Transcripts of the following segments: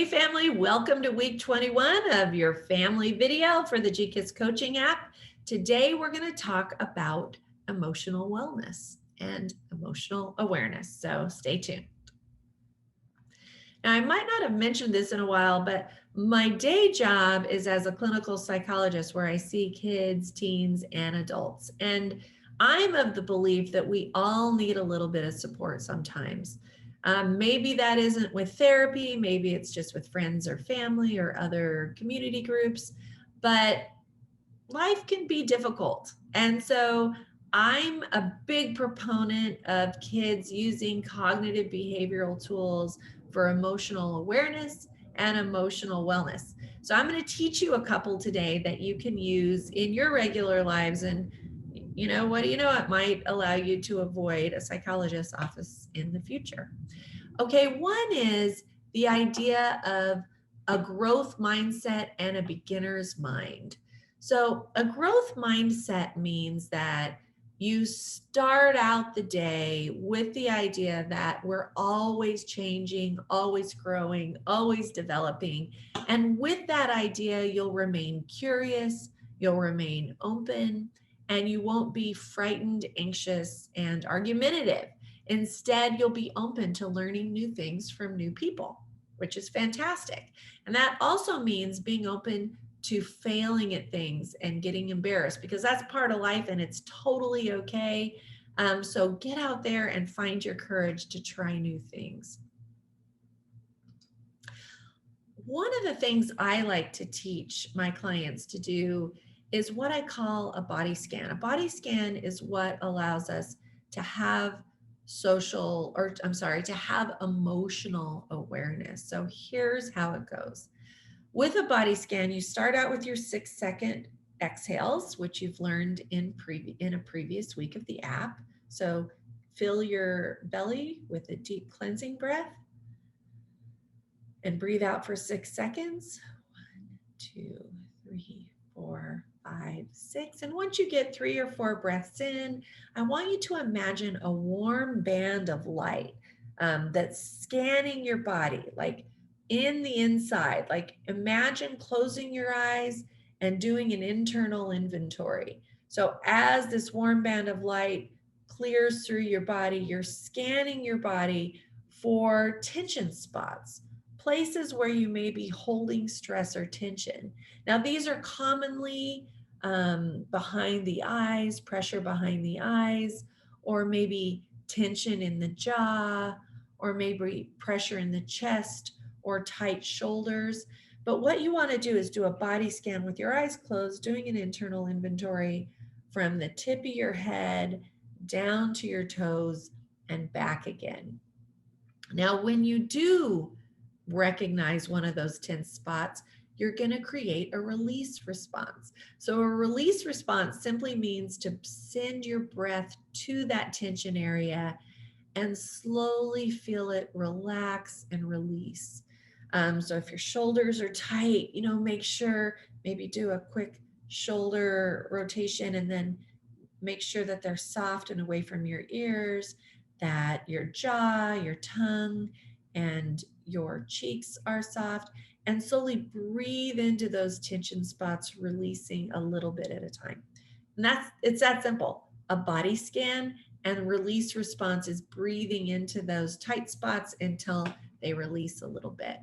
Hey family, welcome to week 21 of your family video for the GKIS coaching app. Today we're going to talk about emotional wellness and emotional awareness, so stay tuned. Now I might not have mentioned this in a while, but my day job is as a clinical psychologist where I see kids, teens, and adults. And I'm of the belief that we all need a little bit of support sometimes. Maybe that isn't with therapy, maybe it's just with friends or family or other community groups, but life can be difficult. And so I'm a big proponent of kids using cognitive behavioral tools for emotional awareness and emotional wellness. So I'm going to teach you a couple today that you can use in your regular lives. And you know, what do you know? It might allow you to avoid a psychologist's office in the future. Okay, one is the idea of a growth mindset and a beginner's mind. So a growth mindset means that you start out the day with the idea that we're always changing, always growing, always developing. And with that idea, you'll remain curious, you'll remain open, and you won't be frightened, anxious, and argumentative. Instead, you'll be open to learning new things from new people, which is fantastic. And that also means being open to failing at things and getting embarrassed, because that's part of life and it's totally okay. So get out there and find your courage to try new things. One of the things I like to teach my clients to do is what I call a body scan. A body scan is what allows us to have to have emotional awareness. So here's how it goes. With a body scan, you start out with your 6-second exhales, which you've learned in a previous week of the app. So fill your belly with a deep cleansing breath and breathe out for 6 seconds. 1, 2, 3, 4, 5, 6. And once you get 3 or 4 breaths in, I want you to imagine a warm band of light that's scanning your body, like in the inside. Like imagine closing your eyes and doing an internal inventory. So as this warm band of light clears through your body, you're scanning your body for tension spots, places where you may be holding stress or tension. Now, these are commonly behind the eyes, pressure behind the eyes, or maybe tension in the jaw, or maybe pressure in the chest or tight shoulders. But what you want to do is do a body scan with your eyes closed, doing an internal inventory from the tip of your head down to your toes and back again. Now, when you do recognize one of those tense spots, you're going to create a release response. So a release response simply means to send your breath to that tension area and slowly feel it relax and release. So if your shoulders are tight, make sure, maybe do a quick shoulder rotation and then make sure that they're soft and away from your ears, that your jaw, your tongue, and your cheeks are soft, and slowly breathe into those tension spots, releasing a little bit at a time. And it's that simple. A body scan and release response is breathing into those tight spots until they release a little bit.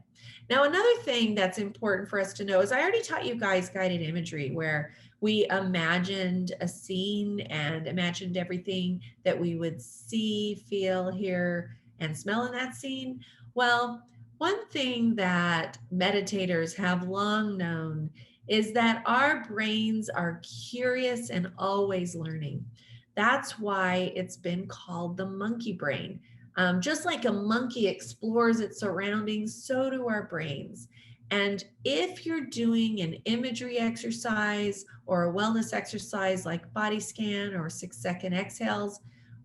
Now, another thing that's important for us to know is I already taught you guys guided imagery, where we imagined a scene and imagined everything that we would see, feel, hear, and smell in that scene. Well, one thing that meditators have long known is that our brains are curious and always learning. That's why it's been called the monkey brain. Just like a monkey explores its surroundings, so do our brains. And if you're doing an imagery exercise or a wellness exercise like body scan or 6-second exhales,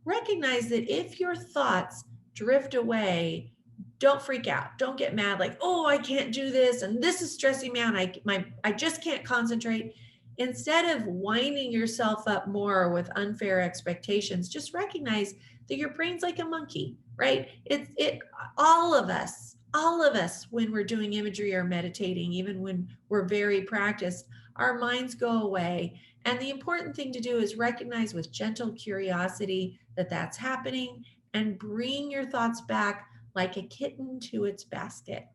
recognize that if your thoughts drift away, don't freak out. Don't get mad like, oh, I can't do this and this is stressing me out. I just can't concentrate. Instead of winding yourself up more with unfair expectations, just recognize that your brain's like a monkey, right? All of us All of us, when we're doing imagery or meditating, even when we're very practiced, our minds go away. And the important thing to do is recognize with gentle curiosity that that's happening and bring your thoughts back like a kitten to its basket,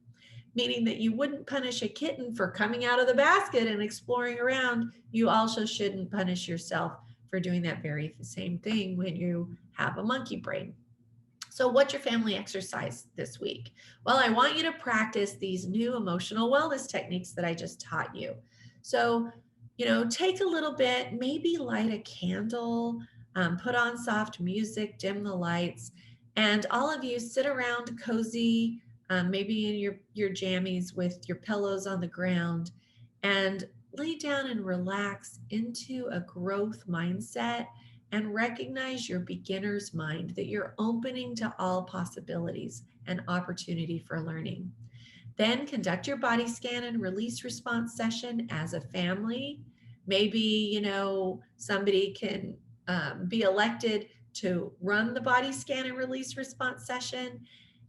meaning that you wouldn't punish a kitten for coming out of the basket and exploring around. You also shouldn't punish yourself for doing that very same thing when you have a monkey brain. So what's your family exercise this week? Well, I want you to practice these new emotional wellness techniques that I just taught you. So, take a little bit, maybe light a candle, put on soft music, dim the lights, and all of you sit around cozy, maybe in your jammies with your pillows on the ground, and lay down and relax into a growth mindset and recognize your beginner's mind, that you're opening to all possibilities and opportunity for learning. Then conduct your body scan and release response session as a family. Maybe, somebody can be elected to run the body scan and release response session.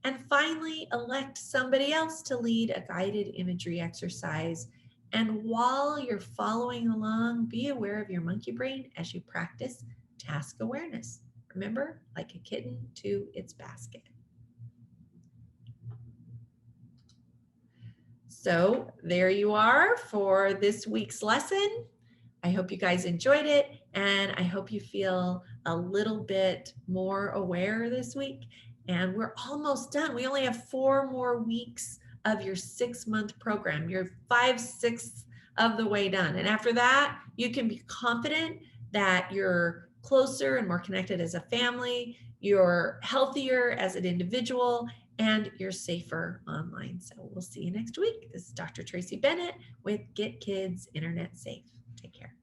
And finally, elect somebody else to lead a guided imagery exercise. And while you're following along, be aware of your monkey brain as you practice task awareness. Remember, like a kitten to its basket. So there you are for this week's lesson. I hope you guys enjoyed it, and I hope you feel a little bit more aware this week. And we're almost done. We only have 4 more weeks of your 6-month program. You're 5/6 of the way done. And after that, you can be confident that you're closer and more connected as a family, you're healthier as an individual, and you're safer online. So we'll see you next week. This is Dr. Tracy Bennett with Get Kids Internet Safe. Take care.